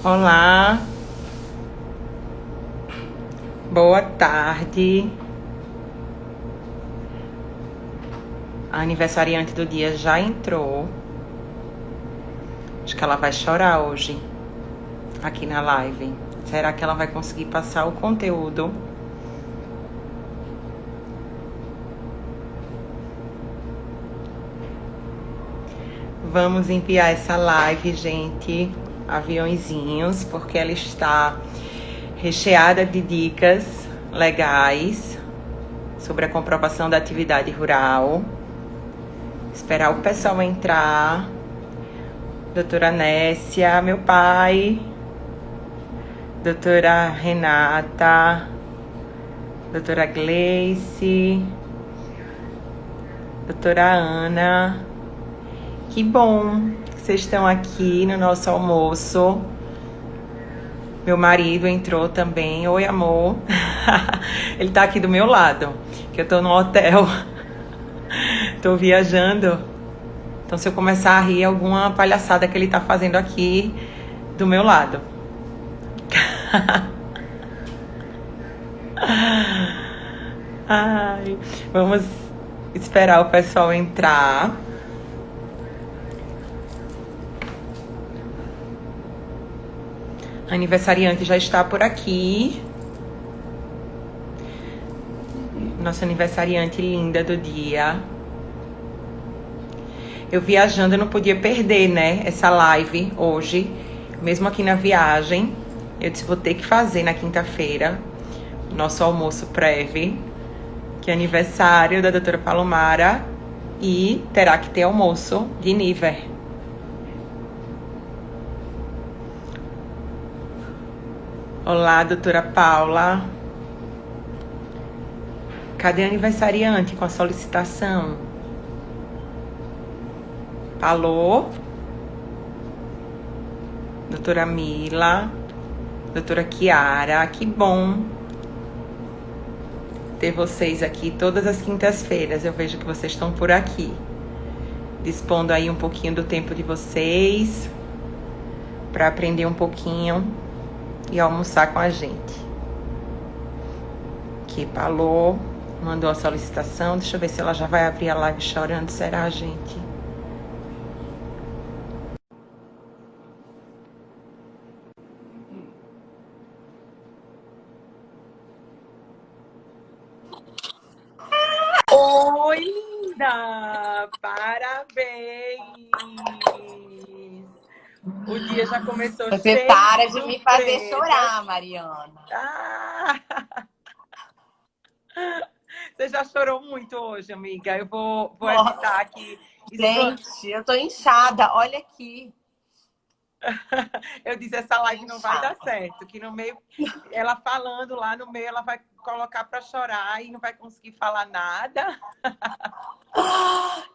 Olá, boa tarde. A aniversariante do dia já entrou. Acho que ela vai chorar hoje, aqui na live. Será que ela vai conseguir passar o conteúdo? Vamos enviar essa live, gente, aviõezinhos, porque ela está recheada de dicas legais sobre a comprovação da atividade rural. Esperar o pessoal entrar. Doutora Nécia, meu pai. Doutora Renata. Doutora Gleice. Doutora Ana. Que bom que vocês estão aqui no nosso almoço. Meu marido entrou também. Oi, amor. Ele tá aqui do meu lado, que eu tô no hotel. Tô viajando. Então, se eu começar a rir, alguma palhaçada que ele tá fazendo aqui do meu lado. Ai, vamos esperar o pessoal entrar. A aniversariante já está por aqui. Nossa aniversariante linda do dia. Eu viajando, eu não podia perder, né? Essa live hoje, mesmo aqui na viagem. Eu disse, vou ter que fazer na quinta-feira nosso almoço prévio, que é aniversário da doutora Palomara, e terá que ter almoço de nível. Olá, doutora Paula. Cadê a aniversariante com a solicitação? Alô? Doutora Mila. Doutora Kiara. Que bom ter vocês aqui todas as quintas-feiras. Eu vejo que vocês estão por aqui, dispondo aí um pouquinho do tempo de vocês para aprender um pouquinho e almoçar com a gente. Aqui, Palô mandou a solicitação. Deixa eu ver se ela já vai abrir a live chorando. Será, gente? Oi, linda! Parabéns! O dia já começou Você cheio para de de me fazer surpresas. chorar, Mariana. Ah! Você já chorou muito hoje, amiga. Eu vou evitar Nossa, aqui. gente, eu tô inchada. Olha aqui. Eu disse, essa live não vai dar Inchada. certo. Que no meio, ela falando lá no meio, ela vai colocar para chorar e não vai conseguir falar nada.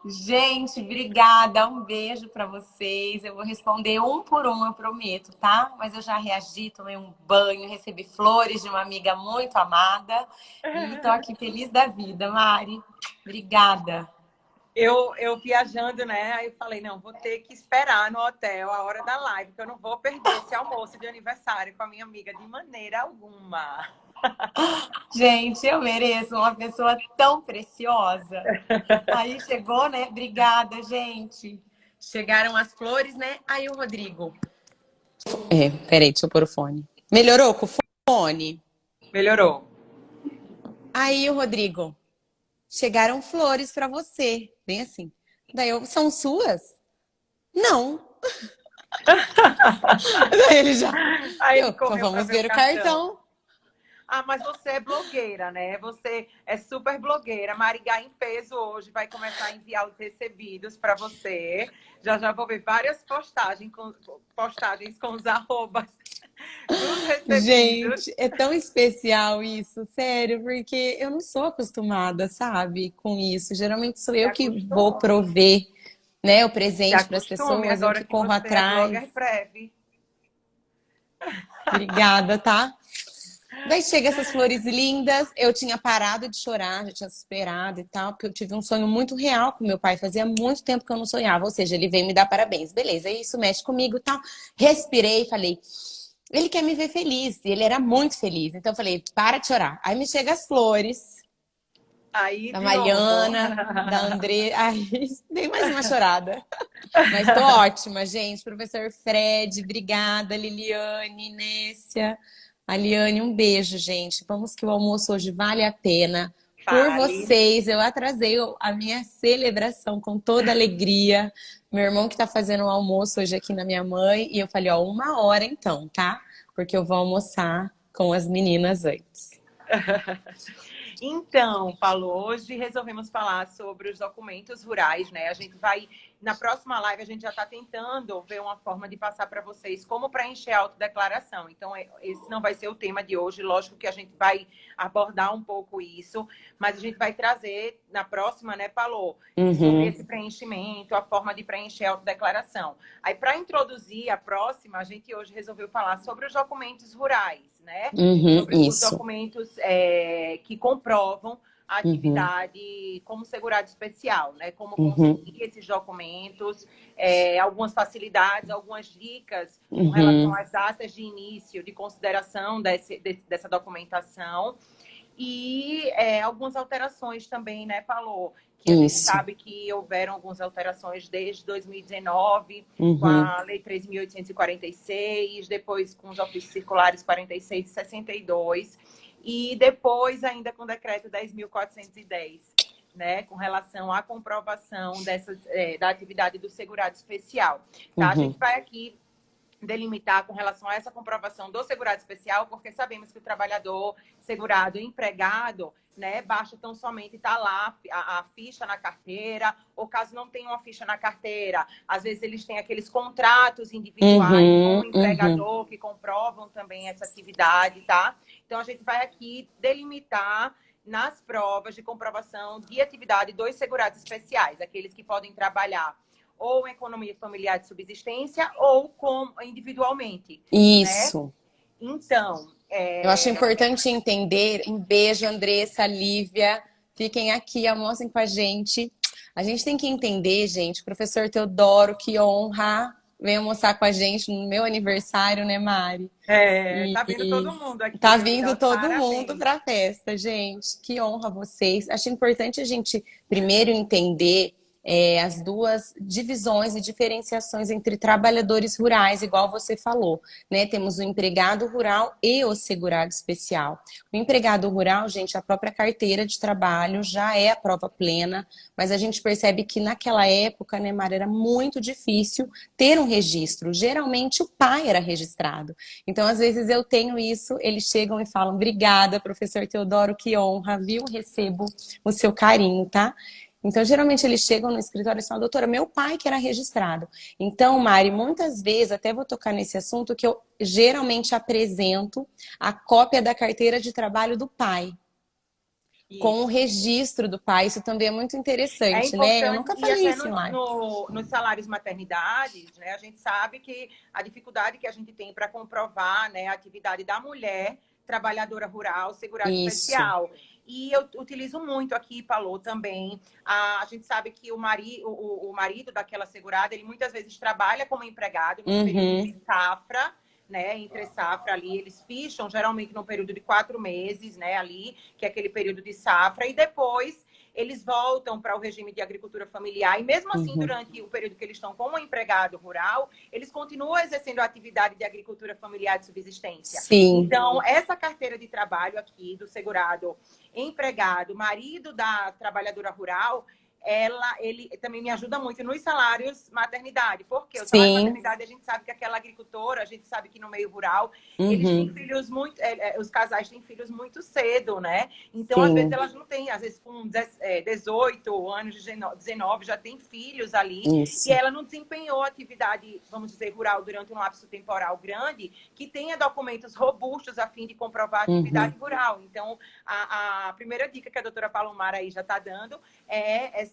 Gente, obrigada. Um beijo pra vocês. Eu vou responder um por um, eu prometo, tá? Mas eu já reagi, tomei um banho, recebi flores de uma amiga muito amada e tô aqui feliz da vida, Mari. Obrigada. Eu viajando, né? Aí eu falei, não, vou ter que esperar no hotel a hora da live, porque eu não vou perder esse almoço de aniversário com a minha amiga de maneira alguma. Gente, eu mereço uma pessoa tão preciosa. Aí chegou, né? Obrigada, gente. Chegaram as flores, né? Aí o Rodrigo. Peraí, deixa eu pôr o fone. Melhorou com o fone? Melhorou. Aí o Rodrigo. Chegaram flores pra você. Bem assim. Daí eu, são suas? Não. Daí ele já. Aí Eu, ele então correu para vamos ver o ver o cartão. cartão. Ah, mas você é blogueira, né? Você é super blogueira. Marigá em peso hoje vai começar a enviar os recebidos para você. Já já vou ver várias postagens com os arrobas dos recebidos. Gente, é tão especial isso, sério, porque eu não sou acostumada, sabe, com isso. Geralmente sou Se eu que vou acostume. prover, né, o Se presente para as acostume pessoas, eu agora que que corro você é atrás. blogger breve. Obrigada, tá? Daí chega essas flores lindas, eu tinha parado de chorar, já tinha superado e tal, porque eu tive um sonho muito real com meu pai, fazia muito tempo que eu não sonhava, ou seja, ele veio me dar parabéns, beleza, isso mexe comigo e tal. Respirei e falei, Ele quer me ver feliz. E ele era muito feliz. Então eu falei, para de chorar. Aí me chega as flores Aí, da de novo. Mariana, da André. Aí dei mais uma chorada. Mas tô ótima, gente. Professor Fred, obrigada. Liliane, Nécia. Aliane, um beijo, gente. Vamos que o almoço hoje vale a pena. Por Fale. vocês, eu atrasei a minha celebração com toda alegria. Meu irmão que tá fazendo o almoço hoje aqui na minha mãe. E eu falei, ó, 1 hora então, tá? Porque eu vou almoçar com as meninas antes. Então, Paulo, hoje resolvemos falar sobre os documentos rurais, né? A gente vai, na próxima live, a gente já está tentando ver uma forma de passar para vocês como preencher a autodeclaração. Então, esse não vai ser o tema de hoje, lógico que a gente vai abordar um pouco isso, mas a gente vai trazer na próxima, né, Paulo, sobre esse preenchimento, a forma de preencher a autodeclaração. Aí, para introduzir a próxima, a gente hoje resolveu falar sobre os documentos rurais, né? Sobre os Isso. documentos que comprovam a atividade como segurado especial, né? Como conseguir esses documentos, algumas facilidades, algumas dicas com relação às datas de início, de consideração dessa documentação e algumas alterações também, né, Paulo? Que a gente sabe que houveram algumas alterações desde 2019, com a Lei 13.846, depois com os ofícios circulares 46 e 62, e depois ainda com o decreto 10.410, né, com relação à comprovação da atividade do segurado especial. Tá? A gente vai aqui delimitar com relação a essa comprovação do segurado especial, porque sabemos que o trabalhador segurado empregado, né, basta tão somente estar lá a ficha na carteira, ou caso não tenha uma ficha na carteira, às vezes eles têm aqueles contratos individuais com o empregador que comprovam também essa atividade, tá? Então a gente vai aqui delimitar nas provas de comprovação de atividade dos segurados especiais, aqueles que podem trabalhar ou em economia familiar de subsistência ou individualmente. Isso. Né? Então... Eu acho importante entender. Um beijo, Andressa, Lívia. Fiquem aqui, almocem com a gente. A gente tem que entender, gente, professor Teodoro, que honra. Vem almoçar com a gente no meu aniversário, né, Mari? Tá vindo todo mundo aqui. Tá vindo todo mundo para a festa, gente. Que honra vocês. Acho importante a gente primeiro entender as duas divisões e diferenciações entre trabalhadores rurais, igual você falou, né? Temos o empregado rural e o segurado especial. O empregado rural, gente, a própria carteira de trabalho já é a prova plena, mas a gente percebe que naquela época, né, Mara, era muito difícil ter um registro. Geralmente o pai era registrado. Então, às vezes eu tenho isso, eles chegam e falam, obrigada, professor Teodoro, que honra, viu? Recebo o seu carinho, tá? Então, geralmente eles chegam no escritório e falam, doutora, meu pai que era registrado. Então, Mari, muitas vezes, até vou tocar nesse assunto, que eu geralmente apresento a cópia da carteira de trabalho do pai. Isso. Com o registro do pai, isso também é muito interessante, né? Eu nunca falei isso em live. Nos salários maternidades, né, a gente sabe que a dificuldade que a gente tem para comprovar, né, a atividade da mulher trabalhadora rural, segurado especial. E eu utilizo muito aqui, Paulo, também. A gente sabe que o marido daquela segurada, ele muitas vezes trabalha como empregado no período de safra, né, entre safra ali, eles ficham geralmente no período de 4 meses, né, ali, que é aquele período de safra, e depois eles voltam para o regime de agricultura familiar, e mesmo assim, durante o período que eles estão como empregado rural, eles continuam exercendo a atividade de agricultura familiar de subsistência. Sim. Então, essa carteira de trabalho aqui, do segurado empregado, marido da trabalhadora rural, ele também me ajuda muito nos salários maternidade, porque o salário maternidade a gente sabe que aquela agricultora, a gente sabe que no meio rural eles têm filhos muito, os casais têm filhos muito cedo, né? Então às vezes elas não têm, às vezes com 18 anos, 19 já tem filhos ali. Isso. E ela não desempenhou atividade, vamos dizer, rural durante um lapso temporal grande, que tenha documentos robustos a fim de comprovar a atividade rural. Então a primeira dica que a doutora Palomar aí já está dando é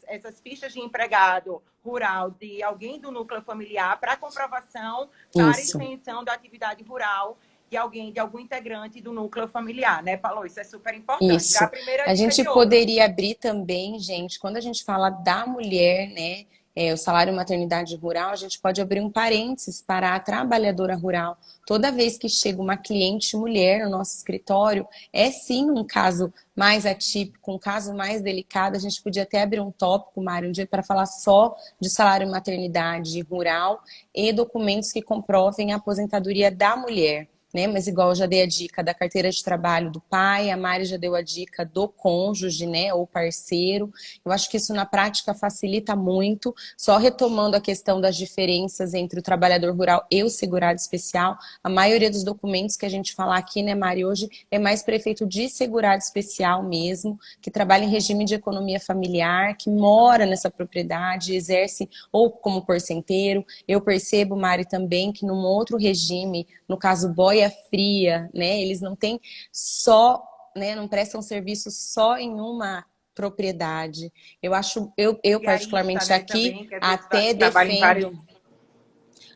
essas fichas de empregado rural de alguém do núcleo familiar para comprovação, para extensão da atividade rural de algum integrante do núcleo familiar, né, Paulo? Isso é super importante. Isso. A gente poderia abrir também, gente, quando a gente fala da mulher, né, o salário maternidade rural, a gente pode abrir um parênteses para a trabalhadora rural. Toda vez que chega uma cliente mulher no nosso escritório, é sim um caso mais atípico, um caso mais delicado. A gente podia até abrir um tópico, Mário, um dia para falar só de salário maternidade rural e documentos que comprovem a aposentadoria da mulher. Né? Mas igual eu já dei a dica da carteira de trabalho do pai, a Mari já deu a dica do cônjuge, né, ou parceiro. Eu acho que isso na prática facilita muito. Só retomando a questão das diferenças entre o trabalhador rural e o segurado especial, a maioria dos documentos que a gente fala aqui, né, Mari, hoje é mais para efeito de segurado especial mesmo, que trabalha em regime de economia familiar, que mora nessa propriedade, exerce ou como porcenteiro. Eu percebo, Mari, também que num outro regime, no caso boia fria, né? Eles não têm só, né? Não prestam serviço só em uma propriedade. Eu acho, eu particularmente né, aqui também, que às vezes até trabalha em vários. defendo,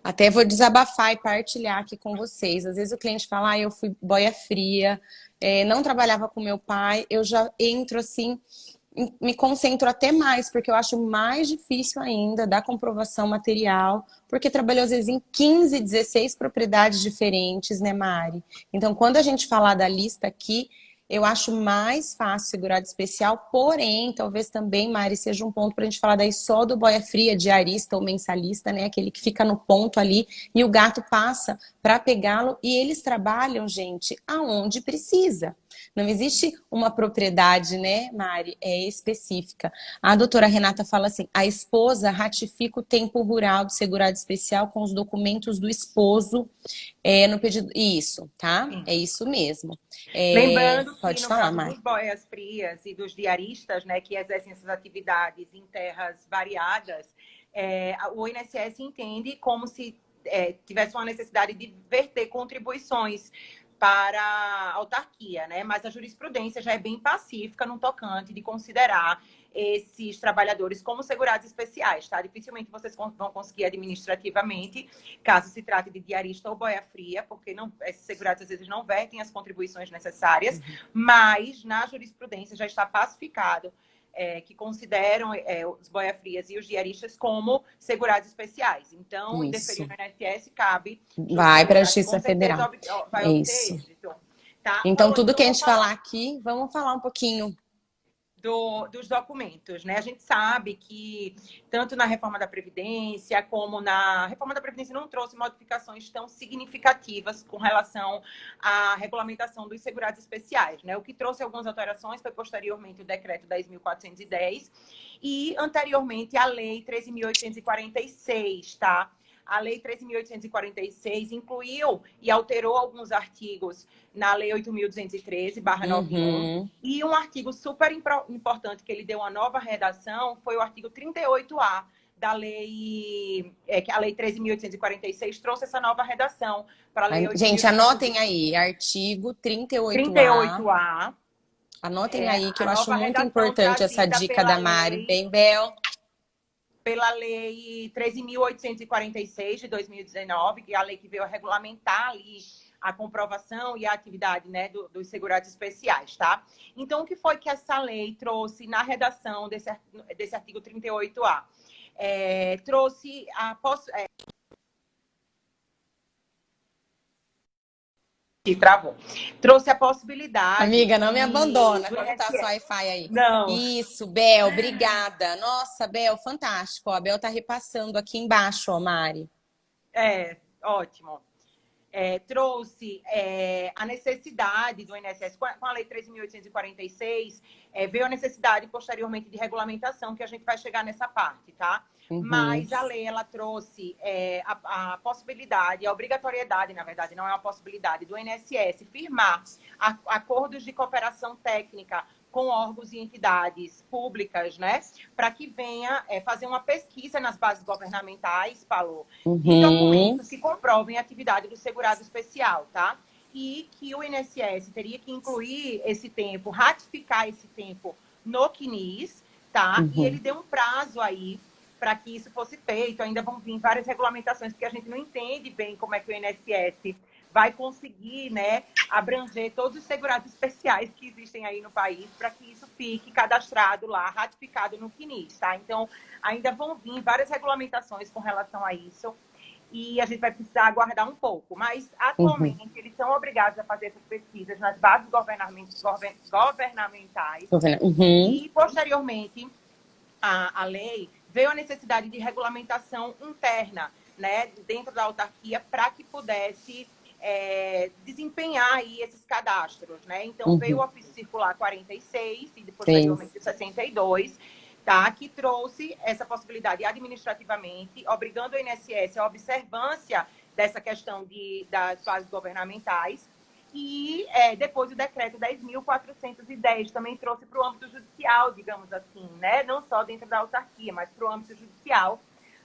até vou desabafar e partilhar aqui com vocês. Às vezes o cliente fala, eu fui boia fria, não trabalhava com meu pai, eu já entro assim, me concentro até mais, porque eu acho mais difícil ainda da comprovação material, porque trabalhou às vezes em 15, 16 propriedades diferentes, né, Mari? Então, quando a gente falar da lista aqui, eu acho mais fácil segurado especial, porém, talvez também, Mari, seja um ponto para a gente falar daí só do boia fria, diarista ou mensalista, né? Aquele que fica no ponto ali e o gato passa para pegá-lo e eles trabalham, gente, aonde precisa. Não existe uma propriedade, né, Mari, específica. A doutora Renata fala assim, a esposa ratifica o tempo rural do segurado especial com os documentos do esposo no pedido. Isso, tá? Sim. É isso mesmo. Lembrando que Pode no falar, caso Mari. dos boias frias e dos diaristas, né, que exercem essas atividades em terras variadas, o INSS entende como se tivesse uma necessidade de verter contribuições para a autarquia, né? Mas a jurisprudência já é bem pacífica no tocante de considerar esses trabalhadores como segurados especiais, tá? Dificilmente vocês vão conseguir administrativamente, caso se trate de diarista ou boia fria, porque esses segurados às vezes não vertem as contribuições necessárias, mas na jurisprudência já está pacificado que consideram os boia-frias e os diaristas como segurados especiais. Então, Isso. interferir no INSS cabe... Vai para a com Justiça certeza Federal. vai É obter isso. êxito. Tá? Então, tudo que a Vamos gente falar aqui, vamos falar um pouquinho. Dos documentos, né? A gente sabe que tanto na reforma da Previdência como na reforma da Previdência não trouxe modificações tão significativas com relação à regulamentação dos segurados especiais, né? O que trouxe algumas alterações foi posteriormente o decreto 10.410 e anteriormente a lei 13.846, tá? A Lei 13.846 incluiu e alterou alguns artigos na Lei 8.213/91. E um artigo super importante que ele deu uma nova redação foi o artigo 38A da lei, que a Lei 13.846 trouxe essa nova redação para a Lei 8.213. Gente, anotem aí, artigo 38A. 38A. Anotem aí, que eu acho muito redação importante essa dica da Mari. Bem, Bel. Pela Lei 13.846 de 2019, que é a lei que veio a regulamentar ali a comprovação e a atividade, né, dos segurados especiais, tá? Então, o que foi que essa lei trouxe na redação desse artigo 38A? Trouxe a travou. Trouxe a possibilidade... Amiga, não me abandona. Como tá seu Wi-Fi aí? Não. Isso, Bel, obrigada. Nossa, Bel, fantástico. Ó, a Bel tá repassando aqui embaixo, ó, Mari. Ótimo. Trouxe a necessidade do INSS, com a Lei 13.846, veio a necessidade posteriormente de regulamentação, que a gente vai chegar nessa parte, tá? Mas a lei, ela trouxe a possibilidade, a obrigatoriedade, na verdade, não é uma possibilidade, do INSS firmar acordos de cooperação técnica com órgãos e entidades públicas, né? Para que venha fazer uma pesquisa nas bases governamentais, falou, de documentos que comprovem a atividade do segurado especial, tá? E que o INSS teria que incluir esse tempo, ratificar esse tempo no CNIS, tá? E ele deu um prazo aí para que isso fosse feito. Ainda vão vir várias regulamentações, porque a gente não entende bem como é que o INSS vai conseguir, né, abranger todos os segurados especiais que existem aí no país para que isso fique cadastrado lá, ratificado no CNIS, tá? Então, ainda vão vir várias regulamentações com relação a isso e a gente vai precisar aguardar um pouco. Mas, Uhum. atualmente, eles são obrigados a fazer essas pesquisas nas bases governamentais Uhum. e, posteriormente, a lei veio a necessidade de regulamentação interna, né, dentro da autarquia para que pudesse desempenhar aí esses cadastros, né? Então, veio o Ofício Circular 46 e, posteriormente, o 62, tá? Que trouxe essa possibilidade administrativamente, obrigando o INSS à observância dessa questão das bases governamentais. E depois o decreto 10.410 também trouxe para o âmbito judicial, digamos assim, né? Não só dentro da autarquia, mas para o âmbito judicial,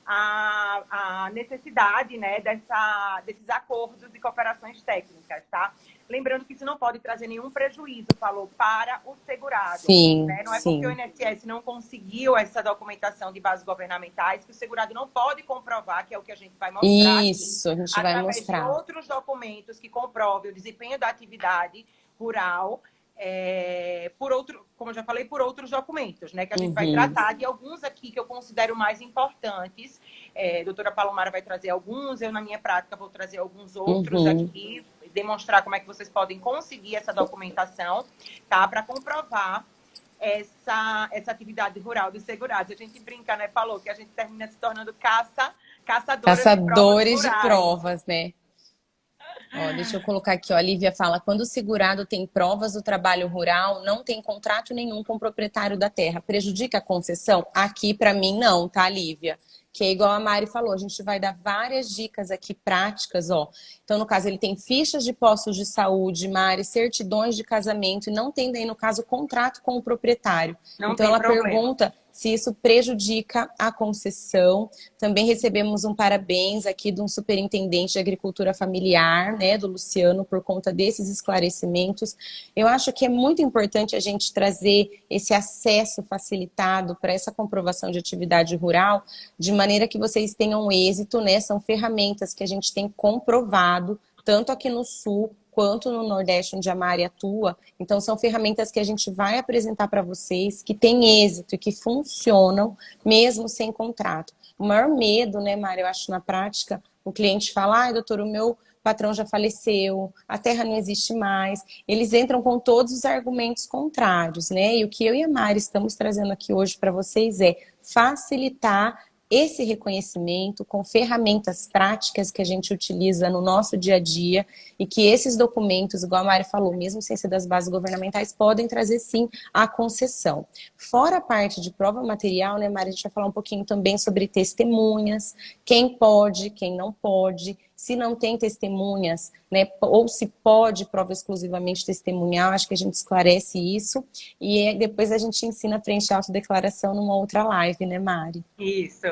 a necessidade, né, desses acordos e cooperações técnicas, tá? Lembrando que isso não pode trazer nenhum prejuízo, falou, para o segurado. Sim, Né? Não é sim. porque o INSS não conseguiu essa documentação de bases governamentais que o segurado não pode comprovar, que é o que a gente vai mostrar Isso, aqui, a gente vai através mostrar. de outros documentos que comprovem o desempenho da atividade rural, como eu já falei, por outros documentos, né? Que a gente vai tratar de alguns aqui que eu considero mais importantes. A doutora Palomara vai trazer alguns, eu na minha prática vou trazer alguns outros aqui, demonstrar como é que vocês podem conseguir essa documentação, tá? Para comprovar essa atividade rural dos segurados. A gente brinca, né? Falou que a gente termina se tornando caçadores de provas, né? Ó, deixa eu colocar aqui, ó, a Lívia fala, quando o segurado tem provas do trabalho rural, não tem contrato nenhum com o proprietário da terra. Prejudica a concessão? Aqui, para mim, não, tá, Lívia? Que é igual a Mari falou, a gente vai dar várias dicas aqui práticas, ó. Então, no caso, ele tem fichas de postos de saúde, Mari, certidões de casamento, e não tem daí, no caso, contrato com o proprietário. Então, ela pergunta se isso prejudica a concessão. Também recebemos um parabéns aqui de um superintendente de agricultura familiar, né, do Luciano, por conta desses esclarecimentos. Eu acho que é muito importante a gente trazer esse acesso facilitado para essa comprovação de atividade rural, de maneira que vocês tenham êxito, né? São ferramentas que a gente tem comprovado, tanto aqui no Sul, quanto no Nordeste, onde a Mari atua. Então, são ferramentas que a gente vai apresentar para vocês, que têm êxito e que funcionam, mesmo sem contrato. O maior medo, né, Mari, eu acho, na prática, o cliente fala, ai, doutor, o meu patrão já faleceu, a terra não existe mais. Eles entram com todos os argumentos contrários, né? E o que eu e a Mari estamos trazendo aqui hoje para vocês é facilitar esse reconhecimento com ferramentas práticas que a gente utiliza no nosso dia a dia e que esses documentos, igual a Mari falou, mesmo sem ser das bases governamentais, podem trazer sim a concessão. Fora a parte de prova material, né, Mari, a gente vai falar um pouquinho também sobre testemunhas, quem pode, quem não pode, se não tem testemunhas, né, ou se pode prova exclusivamente testemunhal, acho que a gente esclarece isso e depois a gente ensina a preencher a autodeclaração numa outra live, né, Mari? Isso,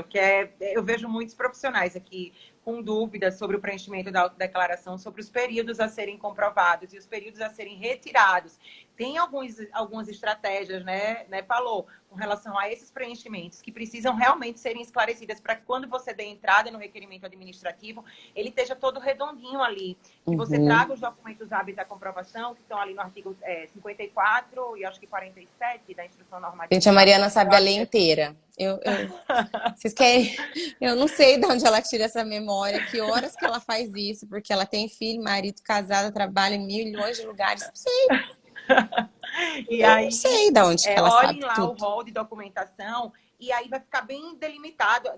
eu vejo muitos profissionais aqui com dúvidas sobre o preenchimento da autodeclaração, sobre os períodos a serem comprovados e os períodos a serem retirados. Tem algumas estratégias, né, Palô, com relação a esses preenchimentos que precisam realmente serem esclarecidas para que quando você dê entrada no requerimento administrativo, ele esteja todo redondinho ali. Que você traga os documentos hábeis da comprovação, que estão ali no artigo 54 e acho que 47 da Instrução Normativa. Gente, a Mariana sabe a lei inteira. Vocês querem? Eu não sei de onde ela tira essa memória, que horas que ela faz isso, porque ela tem filho, marido, casada, trabalha em milhões de lugares. Não sei. E aí, não sei de onde que ela sabe olhem lá tudo. o rol de documentação e aí vai ficar bem delimitado.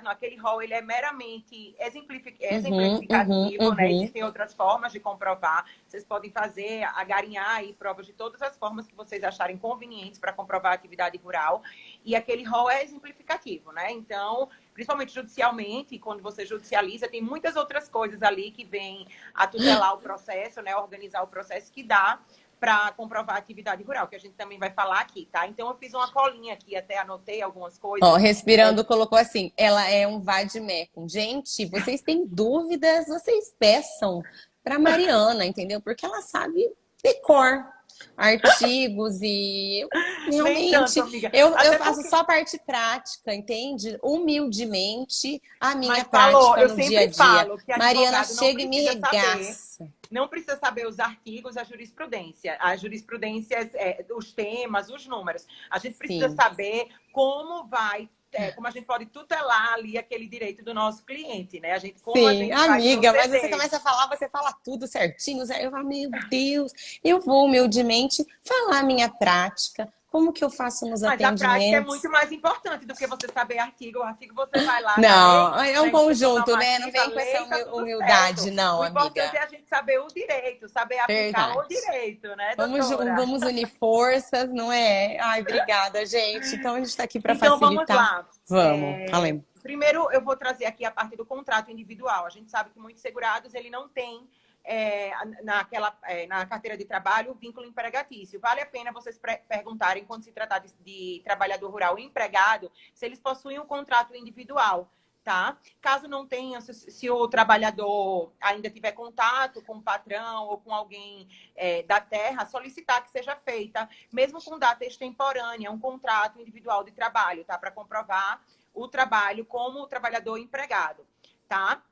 Aquele rol ele é meramente exemplificativo, né? Existem outras formas de comprovar. Vocês podem fazer, agarinhar aí provas de todas as formas que vocês acharem convenientes para comprovar a atividade rural. E aquele rol é exemplificativo, né? Então, principalmente judicialmente, quando você judicializa, tem muitas outras coisas ali que vêm a tutelar o processo, né? Organizar o processo que dá para comprovar a atividade rural, que a gente também vai falar aqui, tá? Então, eu fiz uma colinha aqui, até anotei algumas coisas. Ó, respirando, colocou assim, ela é um vade-mecum. Gente, vocês têm dúvidas, vocês peçam para Mariana, entendeu? Porque ela sabe decor artigos e Nem Realmente, tanto, amiga. eu Até faço porque, só parte prática, entende? Humildemente, a minha mas falou, prática eu no dia a sempre dia. falo que Mariana advogado não chega e me precisa saber. regaça. Não precisa saber os artigos, a jurisprudência. A jurisprudência, os temas, os números. A gente precisa Sim. saber como vai, como a gente pode tutelar ali aquele direito do nosso cliente, né? Como a Sim, gente vai amiga, mas você proceder. começa a falar, você fala tudo certinho. Eu falo, meu Deus, eu vou humildemente falar a minha prática, como que eu faço nos Mas a prática é muito atendimentos. mais importante do que você saber artigo. O artigo você vai lá na lei, Não, é um na instituição conjunto, né? Não normativa, vem com essa lei, tá tudo humildade, certo. não, O importante amiga. é a gente saber o direito, saber aplicar o Verdade. direito, né, doutora? Vamos unir forças, não é? Ai, obrigada, gente. Então a gente está aqui para Então, vamos facilitar. lá. Vamos, falemos. Primeiro, eu vou trazer aqui a parte do contrato individual. A gente sabe que muitos segurados, ele não tem na carteira de trabalho o vínculo empregatício. Vale a pena vocês perguntarem, quando se tratar de trabalhador rural empregado, se eles possuem um contrato individual, tá? Caso não tenham, se o trabalhador ainda tiver contato com o patrão ou com alguém da terra, solicitar que seja feita, mesmo com data extemporânea, um contrato individual de trabalho, tá? Para comprovar o trabalho como trabalhador empregado, tá?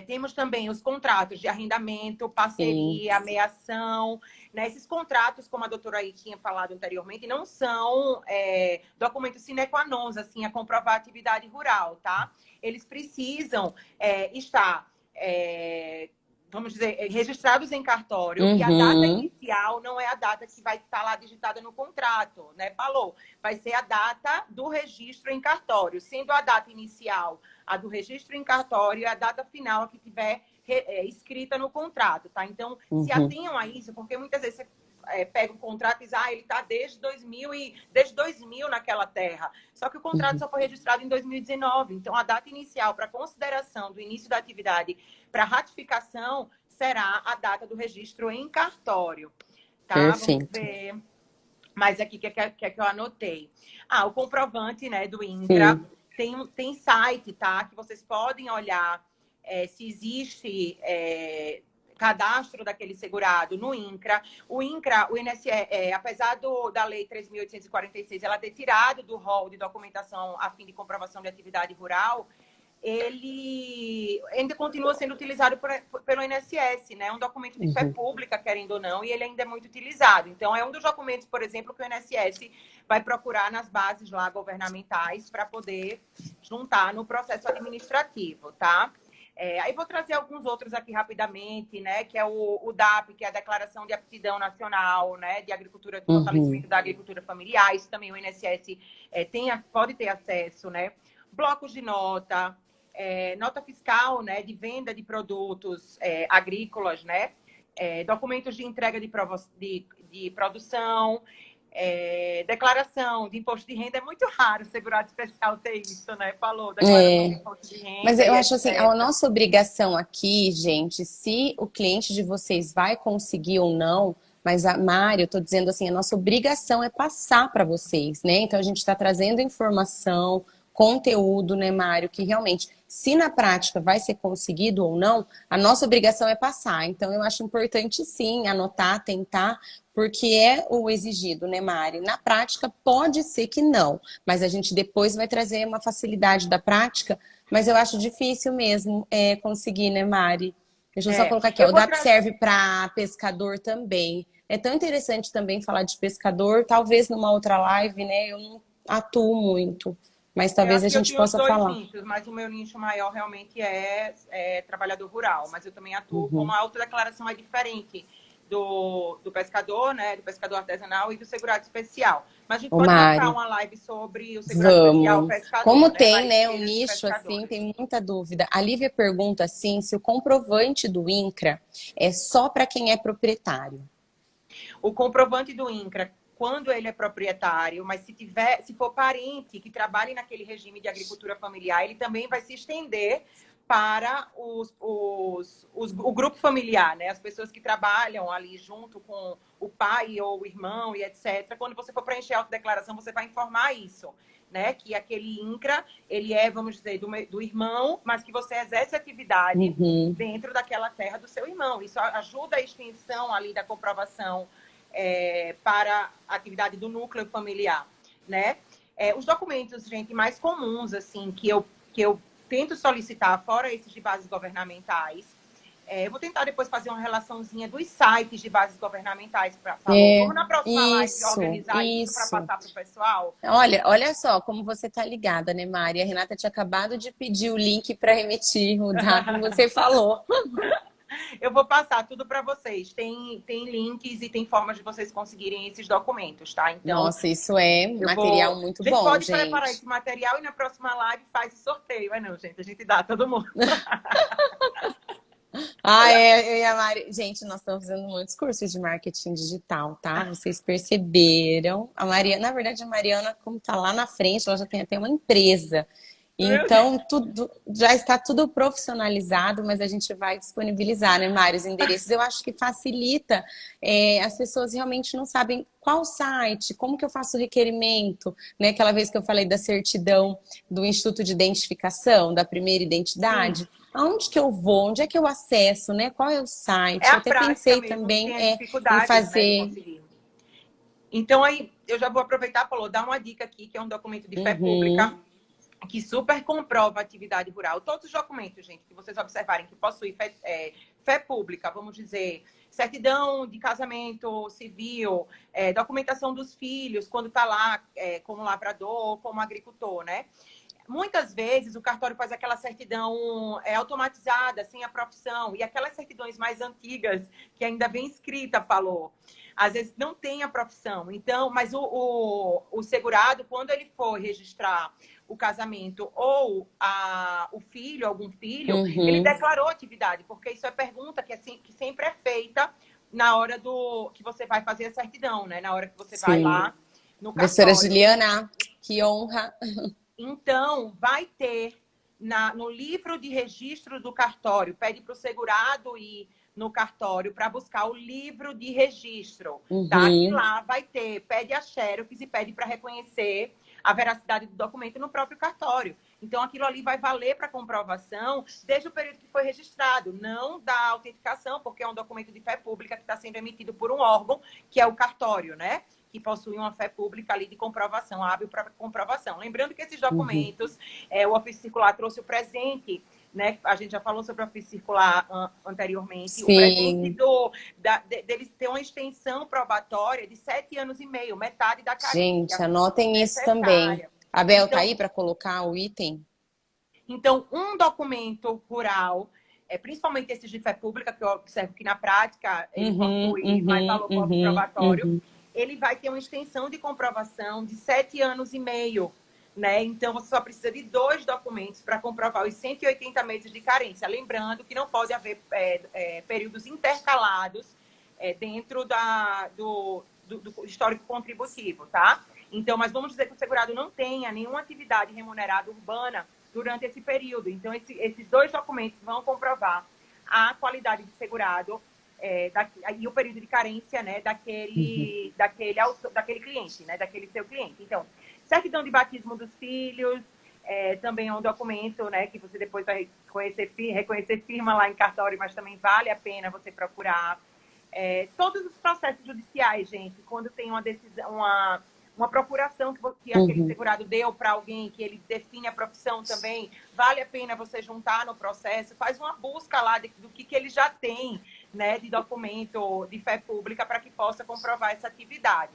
Temos também os contratos de arrendamento, Sim. parceria, ameação, né? Esses contratos, como a doutora aí tinha falado anteriormente, não são documentos sine qua non, assim, a comprovar a atividade rural, tá? Eles precisam estar, vamos dizer, registrados em cartório, e a data Uhum. inicial não é a data que vai estar lá digitada no contrato, né? Falou, vai ser a data do registro em cartório, sendo a data inicial a do registro em cartório e a data final a que tiver escrita no contrato, tá? Então, se atenham a isso, porque muitas vezes você pega um contrato e diz, ele está desde 2000 naquela terra. Só que o contrato só foi registrado em 2019. Então, a data inicial para consideração do início da atividade para ratificação será a data do registro em cartório, tá? Perfeito. Vamos ver mais aqui que eu anotei. O comprovante, né, do INCRA. Sim. Tem site, tá? Que vocês podem olhar se existe cadastro daquele segurado no INCRA. O INCRA, o INSS, apesar da Lei 3.846, ela ter tirado do rol de documentação a fim de comprovação de atividade rural, ele ainda continua sendo utilizado pelo INSS, né? Um documento de fé pública, querendo ou não, e ele ainda é muito utilizado. Então, é um dos documentos, por exemplo, que o INSS vai procurar nas bases lá governamentais para poder juntar no processo administrativo, tá? Aí vou trazer alguns outros aqui rapidamente, né? Que é o DAP, que é a Declaração de Aptidão Nacional, né? De Agricultura, de Fortalecimento da Agricultura Familiar. Isso também o INSS pode ter acesso, né? Blocos de nota, nota fiscal, né? De venda de produtos agrícolas, né? Documentos de entrega de produção, declaração de imposto de renda. É muito raro o segurado especial ter isso, né? Falou, declaração de imposto de renda. Mas eu acho etc. assim, a nossa obrigação aqui, gente, se o cliente de vocês vai conseguir ou não, mas a Mari, eu tô dizendo assim, a nossa obrigação é passar para vocês, né? Então a gente está trazendo informação, conteúdo, né, Mário, que realmente, se na prática vai ser conseguido ou não, a nossa obrigação é passar. Então eu acho importante sim anotar, tentar, porque é o exigido, né, Mari? Na prática pode ser que não, mas a gente depois vai trazer uma facilidade da prática, mas eu acho difícil mesmo conseguir, né, Mari? Deixa eu só colocar aqui, ó, o DAP serve para pescador também. É tão interessante também falar de pescador, talvez numa outra live, né? Eu não atuo muito, mas talvez a gente possa falar. Eu tenho os dois nichos, mas o meu nicho maior realmente é trabalhador rural, mas eu também atuo como a autodeclaração é diferente do pescador, né? Do pescador artesanal e do segurado especial. Mas a gente pode marcar uma live sobre o segurado especial pescador. Como né? tem, né, um nicho assim, tem muita dúvida. A Lívia pergunta assim, se o comprovante do INCRA é só para quem é proprietário. O comprovante do INCRA, quando ele é proprietário, mas se for parente que trabalhe naquele regime de agricultura familiar, ele também vai se estender para o grupo familiar, né? As pessoas que trabalham ali junto com o pai ou o irmão e etc. Quando você for preencher a autodeclaração, você vai informar isso, né? Que aquele INCRA, ele é, vamos dizer, do irmão, mas que você exerce atividade dentro daquela terra do seu irmão. Isso ajuda a extensão ali da comprovação para a atividade do núcleo familiar, né? Os documentos, gente, mais comuns, assim, que eu tento solicitar, fora esses de bases governamentais, eu vou tentar depois fazer uma relaçãozinha dos sites de bases governamentais para como na próxima live organizar isso para passar para o pessoal. Olha só como você tá ligada, né, Mari? A Renata tinha acabado de pedir o link para remitir, mudar, como você falou. Eu vou passar tudo para vocês. Tem links e tem formas de vocês conseguirem esses documentos, tá? Então, nossa, isso é material muito bom, gente. A gente pode preparar esse material e na próxima live faz o sorteio. Não, gente, a gente dá a todo mundo. Eu e a Mari. Gente, nós estamos fazendo muitos cursos de marketing digital, tá? Vocês perceberam. A Mariana, na verdade, a Mariana, como tá lá na frente, ela já tem até uma empresa. Então, já está tudo profissionalizado, mas a gente vai disponibilizar, né, Mari, os endereços. Eu acho que facilita. As pessoas realmente não sabem qual site, como que eu faço o requerimento, né? Aquela vez que eu falei da certidão do Instituto de Identificação, da primeira identidade. Sim. Aonde que eu vou? Onde é que eu acesso, né? Qual é o site? Eu até pensei também em fazer... Né, então, aí, eu já vou aproveitar, Paulo, dar uma dica aqui, que é um documento de fé pública, que super comprova a atividade rural. Todos os documentos, gente, que vocês observarem que possuem fé pública, vamos dizer, certidão de casamento civil, documentação dos filhos, quando está lá como lavrador, como agricultor, né? Muitas vezes o cartório faz aquela certidão automatizada, sem a profissão, e aquelas certidões mais antigas, que ainda vem escrita, falou, às vezes não tem a profissão. Então, mas o segurado, quando ele for registrar o casamento ou o filho, algum filho, ele declarou atividade, porque isso é pergunta que sempre é feita na hora que você vai fazer a certidão, né? Na hora que você vai lá no cartório. Professora Juliana, que honra! Então, vai ter no livro de registro do cartório, pede para o segurado ir no cartório para buscar o livro de registro, tá? E lá vai ter, pede a xerox e pede para reconhecer a veracidade do documento no próprio cartório. Então, aquilo ali vai valer para comprovação desde o período que foi registrado, não da autenticação, porque é um documento de fé pública que está sendo emitido por um órgão, que é o cartório, né? Que possui uma fé pública ali de comprovação, hábil para comprovação. Lembrando que esses documentos, o ofício circular trouxe o presente, né? A gente já falou sobre o ofício circular anteriormente. Sim. O presente deles ter uma extensão probatória de 7 anos e meio, metade da carência. Gente, anotem isso também. Abel, tá aí para colocar o item? Então, um documento rural, principalmente esses de fé pública, que eu observo que na prática ele possui mais valor probatório, ele vai ter uma extensão de comprovação de 7 anos e meio, né? Então, você só precisa de 2 documentos para comprovar os 180 meses de carência. Lembrando que não pode haver períodos intercalados dentro do histórico contributivo, tá? Então, mas vamos dizer que o segurado não tenha nenhuma atividade remunerada urbana durante esse período. Então, esses 2 documentos vão comprovar a qualidade de segurado e o período de carência, né, daquele cliente, né, daquele seu cliente. Então, certidão de batismo dos filhos, também é um documento, né, que você depois vai reconhecer firma lá em cartório, mas também vale a pena você procurar. Todos os processos judiciais, gente, quando tem uma decisão, uma procuração que aquele segurado deu para alguém, que ele define a profissão também, vale a pena você juntar no processo, faz uma busca lá do que ele já tem, né, de documento de fé pública para que possa comprovar essa atividade.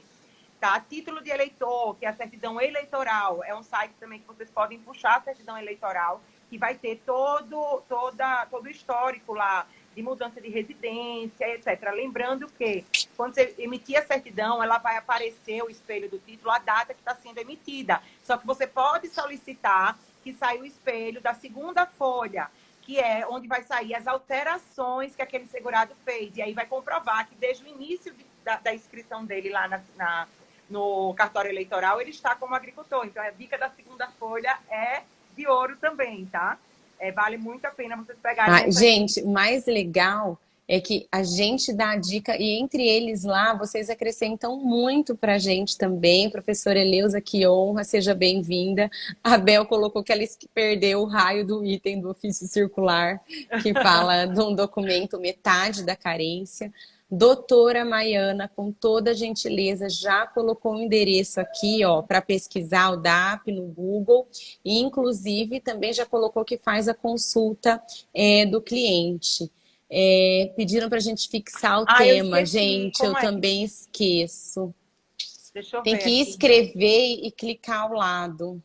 Tá? Título de eleitor, que é a certidão eleitoral, é um site também que vocês podem puxar a certidão eleitoral, que vai ter todo o histórico lá, de mudança de residência, etc. Lembrando que, quando você emitir a certidão, ela vai aparecer o espelho do título, a data que está sendo emitida. Só que você pode solicitar que saia o espelho da segunda folha, que é onde vai sair as alterações que aquele segurado fez. E aí vai comprovar que desde o início da inscrição dele lá no cartório eleitoral, ele está como agricultor. Então, a dica da segunda folha é de ouro também, tá? Vale muito a pena vocês pegarem. Gente, o mais legal é que a gente dá a dica e entre eles lá, vocês acrescentam muito pra gente também. Professora Eleusa, que honra, seja bem-vinda. A Bel colocou que ela perdeu o raio do item do ofício circular, que fala de um documento metade da carência. Doutora Maiana, com toda a gentileza, já colocou o endereço aqui, ó, para pesquisar o DAP no Google, e inclusive também já colocou que faz a consulta do cliente. Pediram para a gente fixar o Ah, eu tema. esqueci. Gente, eu Como é que... também esqueço. Deixa eu Tem ver que aqui. escrever e clicar ao lado.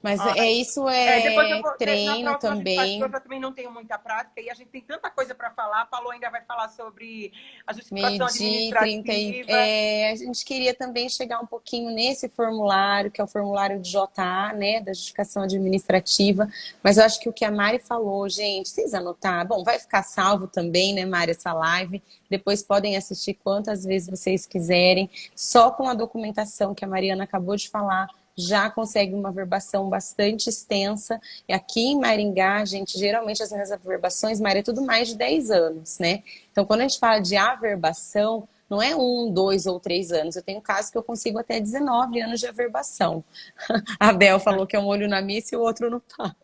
Mas isso Depois eu é vou, na treino próxima a gente faz, porque eu também. já também não tenho muita prática e a gente tem tanta coisa para falar. A Paulo ainda vai falar sobre a justificação Meio-dia, 30 administrativa. a gente queria também chegar um pouquinho nesse formulário, que é o formulário de JA, né, da justificação administrativa, mas eu acho que o que a Mari falou, gente, vocês anotar, bom, vai ficar salvo também, né, Mari, essa live, depois podem assistir quantas vezes vocês quiserem, só com a documentação que a Mariana acabou de falar, já consegue uma verbação bastante extensa. E aqui em Maringá, gente, geralmente as minhas averbações, Mari, é tudo mais de 10 anos, né? Então, quando a gente fala de averbação, não é 1, 2 ou 3 anos. Eu tenho casos que eu consigo até 19 anos de averbação. A Bel falou que é um olho na missa e o outro no pão.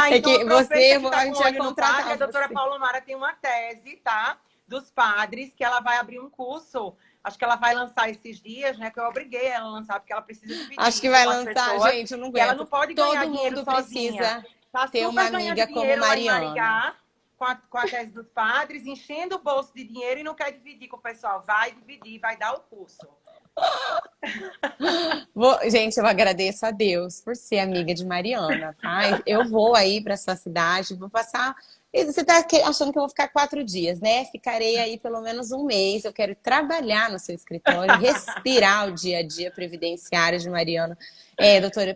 É Então que aproveita que a está com gente o vai olho no padre. A contratar doutora você. Paula Mara tem uma tese, tá? Dos padres, que ela vai abrir um curso. Acho que ela vai lançar esses dias, né? Que eu obriguei ela a lançar, porque ela precisa Acho dividir que isso vai com as lançar. pessoas. Gente, eu não E ela aguento. não pode ganhar Todo dinheiro mundo sozinha. precisa Tá ter uma super ganhando amiga como dinheiro lá em Mariana. Maringá, com a tese dos padres, enchendo o bolso de dinheiro e não quer dividir com o pessoal. Vai dividir, vai dar o curso. Gente, eu agradeço a Deus por ser amiga de Mariana, tá? Eu vou aí para sua cidade, vou passar. Você tá achando que eu vou ficar 4 dias, né? Ficarei aí pelo menos um mês. Eu quero trabalhar no seu escritório, respirar o dia a dia previdenciário de Mariana.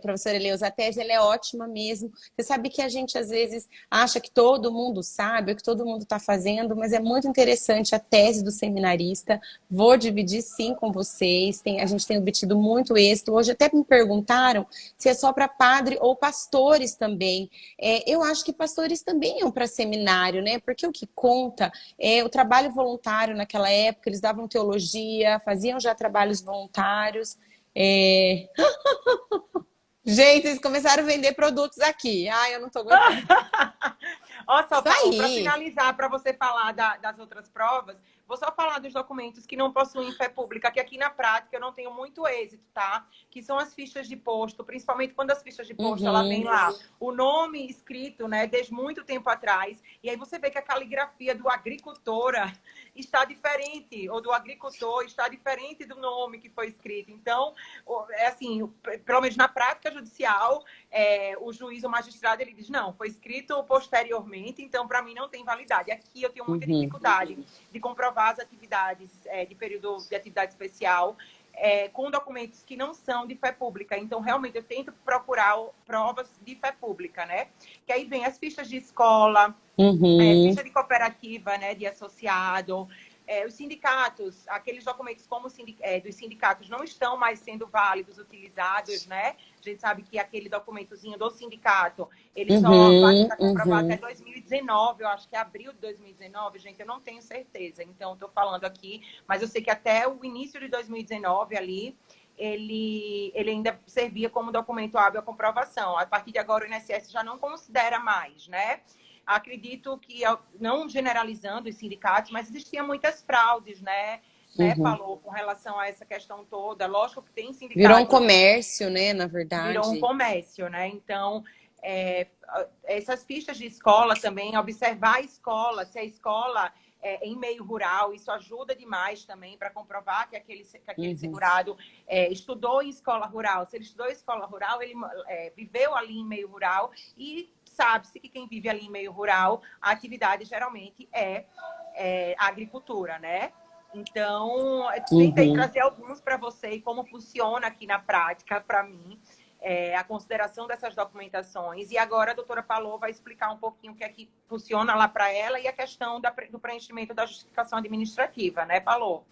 Professora Eleusa, a tese ela é ótima mesmo. Você sabe que a gente às vezes acha que todo mundo sabe, ou que todo mundo está fazendo, mas é muito interessante a tese do seminarista. Vou dividir sim com vocês. A gente tem obtido muito êxito. Hoje até me perguntaram se é só para padre ou pastores também. Eu acho que pastores também iam para seminário, né? Porque o que conta é o trabalho voluntário naquela época. Eles davam teologia, faziam já trabalhos voluntários. Gente, eles começaram a vender produtos aqui. Ai, eu não tô aguentando. Olha só, Isso Paulo, para aí. finalizar, para você falar das outras provas, vou só falar dos documentos que não possuem fé pública, que aqui na prática eu não tenho muito êxito, tá? Que são as fichas de posto, principalmente quando as fichas de posto, ela vem lá o nome escrito, né, desde muito tempo atrás, e aí você vê que a caligrafia do agricultora está diferente, ou do agricultor está diferente do nome que foi escrito. Então, é assim, pelo menos na prática judicial, o juiz, o magistrado, ele diz, não, foi escrito posteriormente, então para mim não tem validade. Aqui eu tenho muita dificuldade de comprovar as atividades de período de atividade especial com documentos que não são de fé pública. Então, realmente, eu tento procurar provas de fé pública, né? Que aí vem as fichas de escola, ficha de cooperativa, né, de associado, os sindicatos, aqueles documentos como dos sindicatos não estão mais sendo válidos, utilizados, né? A gente sabe que aquele documentozinho do sindicato, ele só vai estar comprovado até 2019, eu acho que é abril de 2019, gente, eu não tenho certeza. Então, estou falando aqui, mas eu sei que até o início de 2019 ali, ele ainda servia como documento hábil à comprovação. A partir de agora, o INSS já não considera mais, né? Acredito que, não generalizando os sindicatos, mas existiam muitas fraudes, né, Paulo, com relação a essa questão toda. Lógico que tem sindicatos... Virou um comércio, né, na verdade. Virou um comércio, né? Então, essas fichas de escola também, observar a escola, se a escola em meio rural, isso ajuda demais também para comprovar que aquele segurado estudou em escola rural. Se ele estudou em escola rural, ele viveu ali em meio rural e sabe-se que quem vive ali em meio rural, a atividade geralmente é a agricultura, né? Então, tentei trazer alguns para você e como funciona aqui na prática, para mim, a consideração dessas documentações. E agora a doutora Palô vai explicar um pouquinho o que é que funciona lá para ela e a questão do preenchimento da justificação administrativa, né, Palô?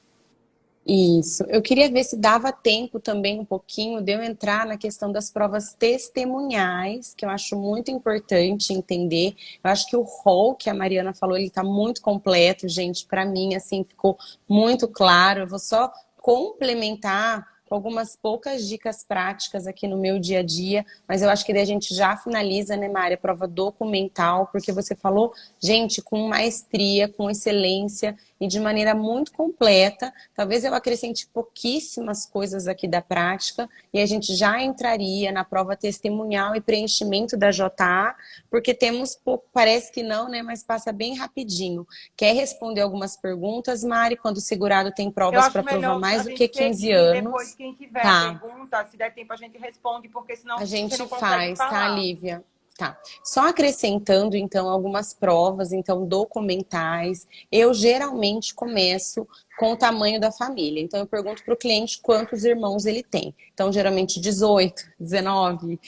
Isso. Eu queria ver se dava tempo também um pouquinho de eu entrar na questão das provas testemunhais, que eu acho muito importante entender. Eu acho que o rol que a Mariana falou, ele está muito completo, gente. Para mim, assim, ficou muito claro. Eu vou só complementar com algumas poucas dicas práticas aqui no meu dia a dia, mas eu acho que daí a gente já finaliza, né, Mari, a prova documental, porque você falou, gente, com maestria, com excelência. e de maneira muito completa. Talvez eu acrescente pouquíssimas coisas aqui da prática e a gente já entraria na prova testemunhal e preenchimento da JA, porque temos pouco, parece que não, né? Mas passa bem rapidinho. Quer responder algumas perguntas, Mari? Quando o segurado tem Eu provas acho para provar melhor mais a do que gente 15 seguir, depois anos. quem tiver Tá. pergunta, se der tempo a gente responde, porque senão A você gente não consegue faz, tá, falar. Lívia? Tá. Só acrescentando, então, algumas provas, então, documentais. Eu geralmente começo com o tamanho da família. Então, eu pergunto para o cliente quantos irmãos ele tem. Então, geralmente 18, 19,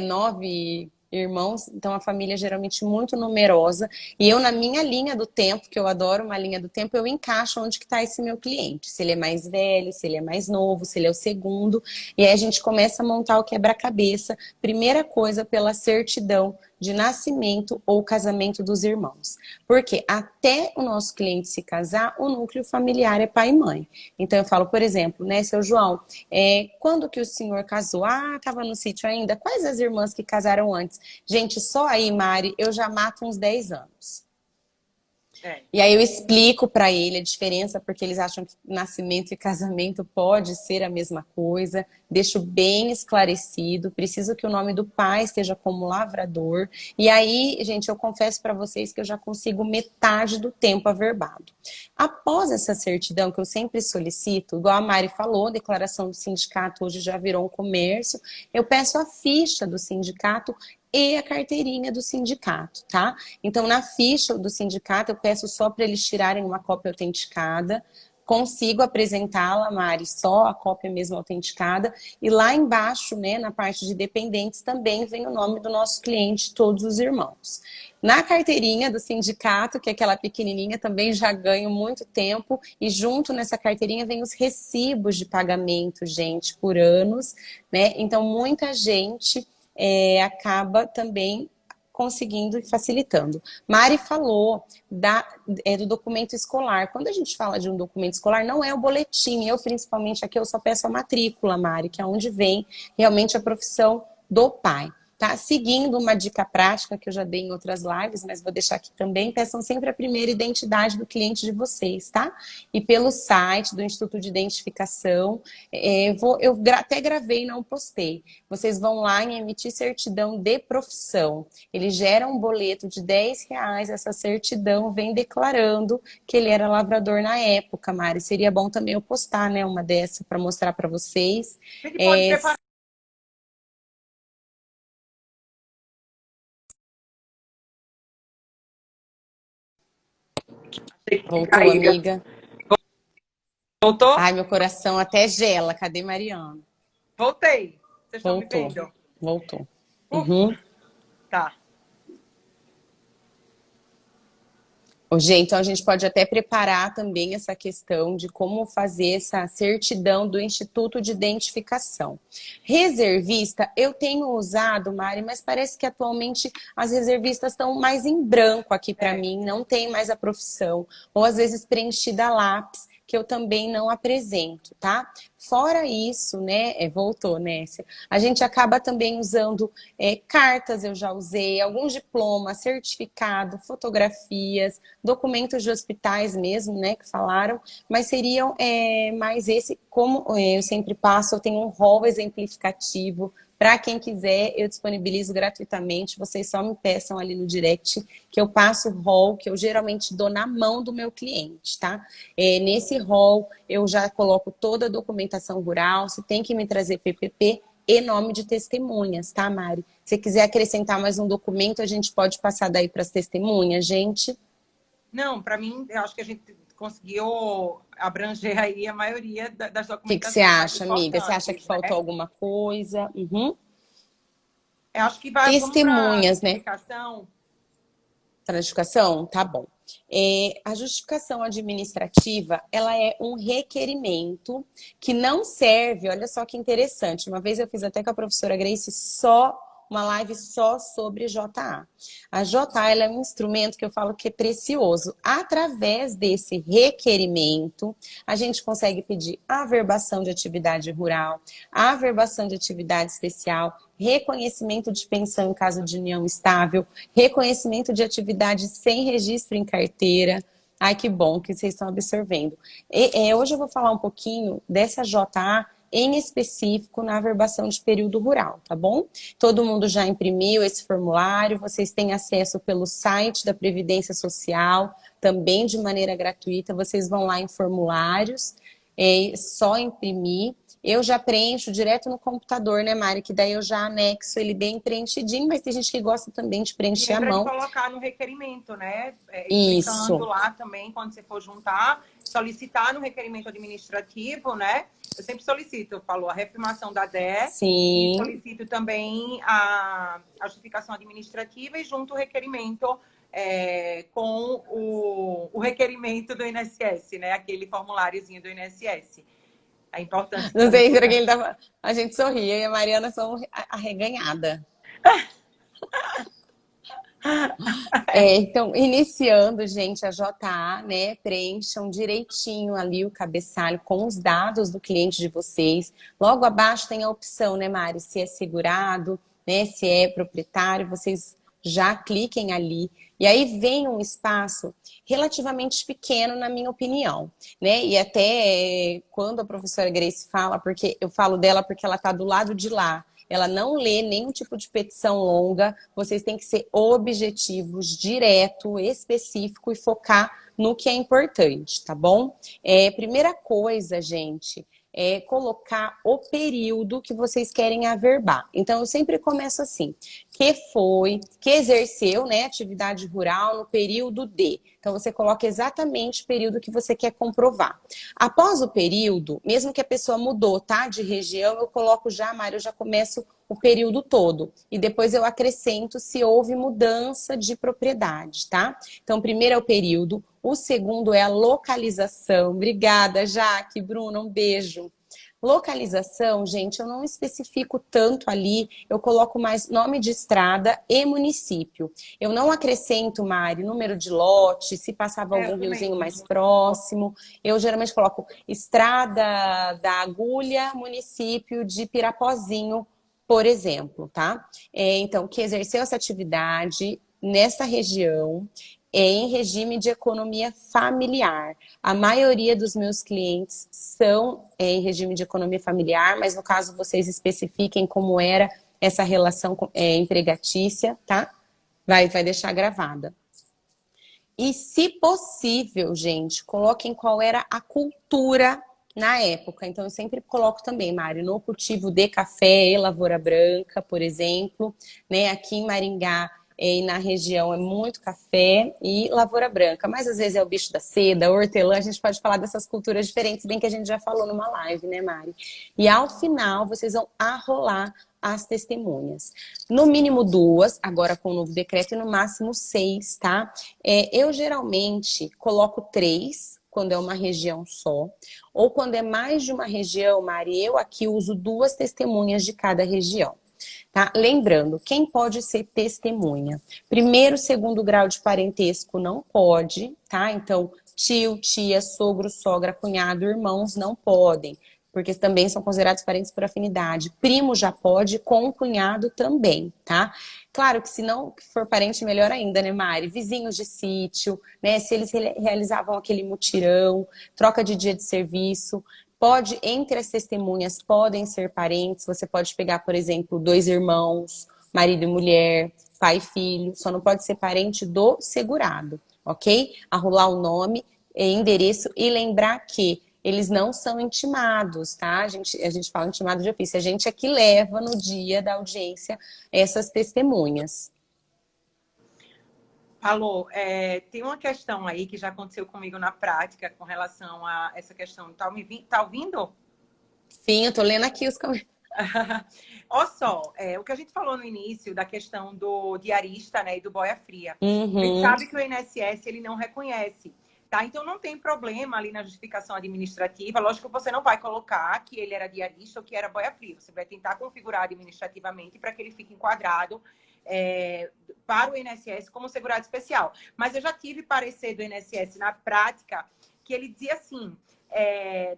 9 irmãos. Então, a família é geralmente muito numerosa. E eu, na minha linha do tempo, que eu adoro uma linha do tempo, eu encaixo onde que está esse meu cliente. Se ele é mais velho, se ele é mais novo, se ele é o segundo. E aí a gente começa a montar o quebra-cabeça. Primeira coisa, pela certidão de nascimento ou casamento dos irmãos. Porque até o nosso cliente se casar, o núcleo familiar é pai e mãe. Então eu falo, por exemplo, né, seu João, quando que o senhor casou? Ah, estava no sítio ainda. Quais as irmãs que casaram antes? Gente, só aí, Mari, eu já mato uns 10 anos. É. E aí eu explico para ele a diferença, porque eles acham que nascimento e casamento pode ser a mesma coisa. Deixo bem esclarecido. Preciso que o nome do pai esteja como lavrador. E aí, gente, eu confesso para vocês que eu já consigo metade do tempo averbado. Após essa certidão que eu sempre solicito, igual a Mari falou, declaração do sindicato hoje já virou um comércio, eu peço a ficha do sindicato e a carteirinha do sindicato, tá? Então, na ficha do sindicato, eu peço só para eles tirarem uma cópia autenticada. Consigo apresentá-la, Mari, só a cópia mesmo autenticada. E lá embaixo, né, na parte de dependentes, também vem o nome do nosso cliente, todos os irmãos. Na carteirinha do sindicato, que é aquela pequenininha, também já ganho muito tempo. E junto nessa carteirinha vem os recibos de pagamento, gente, por anos, né? Então, muita gente acaba também conseguindo e facilitando. Mari falou do documento escolar. Quando a gente fala de um documento escolar, não é o boletim. Eu, principalmente, aqui eu só peço a matrícula, Mari, que é onde vem realmente a profissão do pai. Tá? Seguindo uma dica prática que eu já dei em outras lives, mas vou deixar aqui também, peçam sempre a primeira identidade do cliente de vocês, tá? E pelo site do Instituto de Identificação, eu até gravei e não postei. Vocês vão lá em emitir certidão de profissão. Ele gera um boleto de R$10, essa certidão vem declarando que ele era lavrador na época, Mari. Seria bom também eu postar, né, uma dessa para mostrar para vocês. A gente pode preparar. Voltou, amiga? Voltou? Ai, meu coração até gela. Cadê Mariana? Voltei. Vocês estão me Voltou. vendo? Voltou. Uhum. Tá. Gente, então a gente pode até preparar também essa questão de como fazer essa certidão do Instituto de Identificação. Reservista, eu tenho usado, Mari, mas parece que atualmente as reservistas estão mais em branco aqui para mim, não tem mais a profissão, ou às vezes preenchida a lápis, que eu também não apresento, tá? Fora isso, né, voltou, Nécia, a gente acaba também usando cartas, eu já usei, alguns diplomas, certificado, fotografias, documentos de hospitais mesmo, né, que falaram, mas seriam mais esse, como eu sempre passo, eu tenho um rol exemplificativo. Para quem quiser, eu disponibilizo gratuitamente. Vocês só me peçam ali no direct que eu passo o rol, que eu geralmente dou na mão do meu cliente, tá? Nesse rol, eu já coloco toda a documentação rural. Se tem que me trazer PPP e nome de testemunhas, tá, Mari? Se quiser acrescentar mais um documento, a gente pode passar daí para as testemunhas, gente? Não, para mim, eu acho que a gente conseguiu abranger aí a maioria das documentações. O que você acha, amiga? Você acha que faltou alguma coisa? Uhum. Eu acho que vai. Testemunhas, né? Justificação. Para a justificação? Tá bom. A justificação administrativa, ela é um requerimento que não serve, olha só que interessante, uma vez eu fiz até com a professora Grace uma live só sobre JA. A JA ela é um instrumento que eu falo que é precioso. Através desse requerimento, a gente consegue pedir averbação de atividade rural, averbação de atividade especial, reconhecimento de pensão em caso de união estável, reconhecimento de atividade sem registro em carteira, Ai, que bom que vocês estão absorvendo. Hoje eu vou falar um pouquinho dessa JA em específico na averbação de período rural, tá bom? Todo mundo já imprimiu esse formulário, vocês têm acesso pelo site da Previdência Social, também de maneira gratuita. Vocês vão lá em formulários, é só imprimir. Eu já preencho direto no computador, né, Mari? Que daí eu já anexo ele bem preenchidinho, mas tem gente que gosta também de E preencher à lembra de mão. colocar no requerimento, né? Explicando Isso, lá também, quando você for juntar, solicitar no requerimento administrativo, né? Eu sempre solicito, eu falo a reafirmação da DE e sim. solicito também a justificação administrativa e junto o requerimento com o requerimento do INSS, né? Aquele formuláriozinho do INSS. A importância Não também. sei se ele tava. A gente sorria e a Mariana somos arreganhada. Então, iniciando, gente, a JA, né? Preencham direitinho ali o cabeçalho com os dados do cliente de vocês. Logo abaixo tem a opção, né, Mari? Se é segurado, né? Se é proprietário, vocês já cliquem ali. E aí vem um espaço relativamente pequeno, na minha opinião, né? E até quando a professora Grace fala, porque eu falo dela porque ela está do lado de lá. Ela não lê nenhum tipo de petição longa. Vocês têm que ser objetivos, direto, específico e focar no que é importante, tá bom? Primeira coisa, gente, é colocar o período que vocês querem averbar. Então, eu sempre começo assim: que exerceu, né, atividade rural no período de. Então, você coloca exatamente o período que você quer comprovar. Após o período, mesmo que a pessoa mudou, tá, de região, eu coloco já, Mário, eu já começo o período todo. E depois eu acrescento se houve mudança de propriedade, tá? Então, primeiro é o período, o segundo é a localização. Obrigada, Jaque, Bruna, um beijo. Localização, gente, eu não especifico tanto ali, eu coloco mais nome de estrada e município. Eu não acrescento, Mari, número de lote, se passava algum Eu riozinho também. mais próximo. Eu geralmente coloco Estrada da Agulha, município de Pirapozinho, por exemplo, tá? Então, que exerceu essa atividade nessa região, em regime de economia familiar. A maioria dos meus clientes são em regime de economia familiar, mas no caso vocês especifiquem como era essa relação empregatícia, tá? Vai deixar gravada. E, se possível, gente, coloquem qual era a cultura na época. Então, eu sempre coloco também, Mário, no cultivo de café e lavoura branca, por exemplo, né? Aqui em Maringá e na região é muito café e lavoura branca, mas às vezes é o bicho da seda, hortelã, a gente pode falar dessas culturas diferentes, bem que a gente já falou numa live, né, Mari? E ao final, vocês vão arrolar as testemunhas. No mínimo 2, agora com o novo decreto, e no máximo 6, tá? Eu geralmente coloco 3, quando é uma região só, ou quando é mais de uma região, Mari, eu aqui uso 2 testemunhas de cada região. Tá? Lembrando, quem pode ser testemunha? Primeiro, segundo grau de parentesco não pode, tá? Então, tio, tia, sogro, sogra, cunhado, irmãos não podem, porque também são considerados parentes por afinidade. Primo já pode, com cunhado também, tá? Claro que se não for parente, melhor ainda, né, Mari? Vizinhos de sítio, né? Se eles realizavam aquele mutirão, troca de dia de serviço. Pode, entre as testemunhas, podem ser parentes. Você pode pegar, por exemplo, 2 irmãos, marido e mulher, pai e filho. Só não pode ser parente do segurado, ok? Arrolar o nome, endereço e lembrar que eles não são intimados, tá? A gente fala intimado de ofício. A gente é que leva no dia da audiência essas testemunhas. Falou, tem uma questão aí que já aconteceu comigo na prática com relação a essa questão. Tá ouvindo? Sim, eu tô lendo aqui os comentários. Olha só, o que a gente falou no início da questão do diarista, né, e do boia fria. A gente sabe que o INSS ele não reconhece, tá? Então não tem problema ali na justificação administrativa. Lógico que você não vai colocar que ele era diarista ou que era boia fria. Você vai tentar configurar administrativamente para que ele fique enquadrado para o INSS como segurado especial. Mas eu já tive parecer do INSS na prática que ele dizia assim: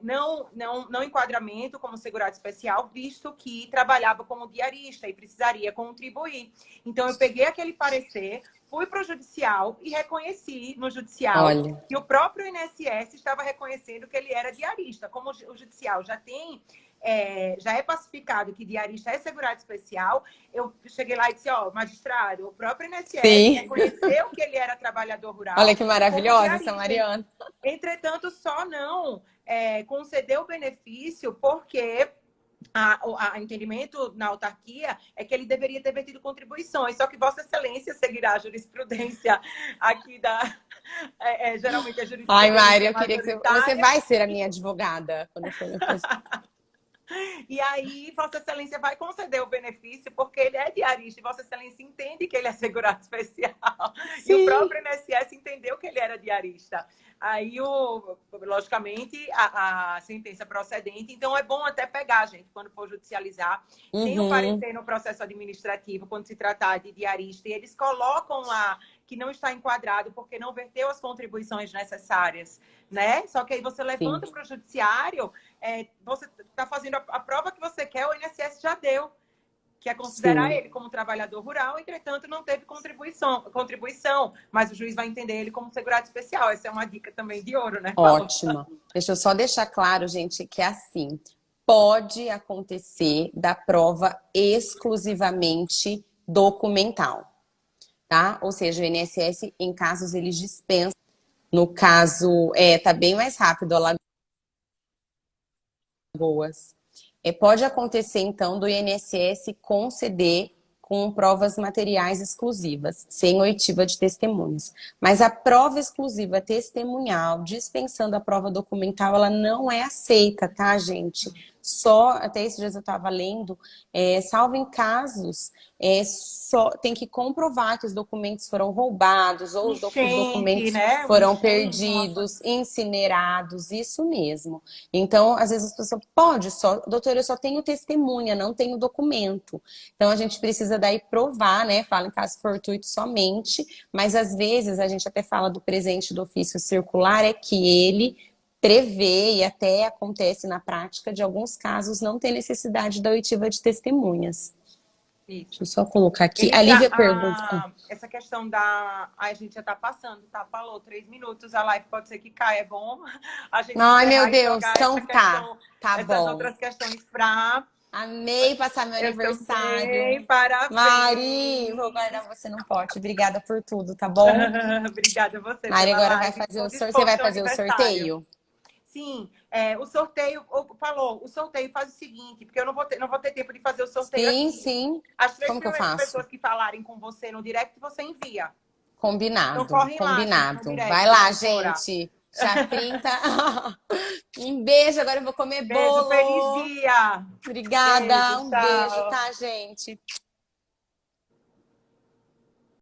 não enquadramento como segurado especial, visto que trabalhava como diarista e precisaria contribuir. Então, eu peguei aquele parecer, fui para o judicial e reconheci no judicial Olha, que o próprio INSS estava reconhecendo que ele era diarista. Como o judicial já é pacificado que diarista é segurado especial, eu cheguei lá e disse, ó, magistrado, o próprio INSS sim. reconheceu que ele era trabalhar rural. Olha que maravilhosa como essa diarista. Mariana. Entretanto, só não concedeu o benefício porque o entendimento na autarquia é que ele deveria ter tido contribuições, só que Vossa Excelência seguirá a jurisprudência aqui geralmente a jurisprudência. Ai, Mari, eu queria que você vai ser a minha advogada quando for meu caso. E aí, Vossa Excelência vai conceder o benefício porque ele é diarista e Vossa Excelência entende que ele é segurado especial. Sim. E o próprio INSS entendeu que ele era diarista. Aí, logicamente, a sentença procedente. Então, é bom até pegar, gente, quando for judicializar. Tem o parecer no processo administrativo, quando se tratar de diarista, e eles colocam lá que não está enquadrado porque não verteu as contribuições necessárias, né? Só que aí você levanta para o judiciário, você está fazendo a prova que você quer, o INSS já deu, que é considerar ele como trabalhador rural, entretanto não teve contribuição, mas o juiz vai entender ele como segurado especial. Essa é uma dica também de ouro, né, Paula? Ótima. Deixa eu só deixar claro, gente, que é assim, pode acontecer da prova exclusivamente documental. Tá? Ou seja, o INSS, em casos, eles dispensam. No caso, tá bem mais rápido, Alagoas. Pode acontecer, então, do INSS conceder com provas materiais exclusivas, sem oitiva de testemunhas. Mas a prova exclusiva testemunhal, dispensando a prova documental, ela não é aceita, tá, gente? Só, até esses dias eu estava lendo, salvo em casos, só tem que comprovar que os documentos foram roubados ou os documentos foram perdidos, incinerados, isso mesmo. Então, às vezes as pessoas doutor, eu só tenho testemunha, não tenho documento. Então, a gente precisa daí provar, né? Fala em caso fortuito somente, mas às vezes a gente até fala do presente do ofício circular, é que ele prevê e até acontece na prática de alguns casos não ter necessidade da oitiva de testemunhas. Isso. Deixa eu só colocar aqui. A Lívia pergunta. Essa questão a gente já está passando, tá? Falou 3 minutos, a live pode ser que caia, é bom? A gente ai, meu Deus, então tá essas bom. outras questões para... Amei passar meu aniversário. Também, parabéns. Mari, vou guardar você no pote. Obrigada por tudo, tá bom? Obrigada a você. Mari, agora vai fazer o sorteio. Você vai fazer o sorteio? Sim, o sorteio, o sorteio faz o seguinte, porque eu não vou ter tempo de fazer o sorteio aqui. Sim. As 3 primeiras pessoas que falarem com você no direct, você envia. Combinado, então, combinado. Direct, vai lá, gente. Já 30. Um beijo, agora eu vou comer bolo. Feliz dia. Obrigada, Beijo, um beijo, tá, gente?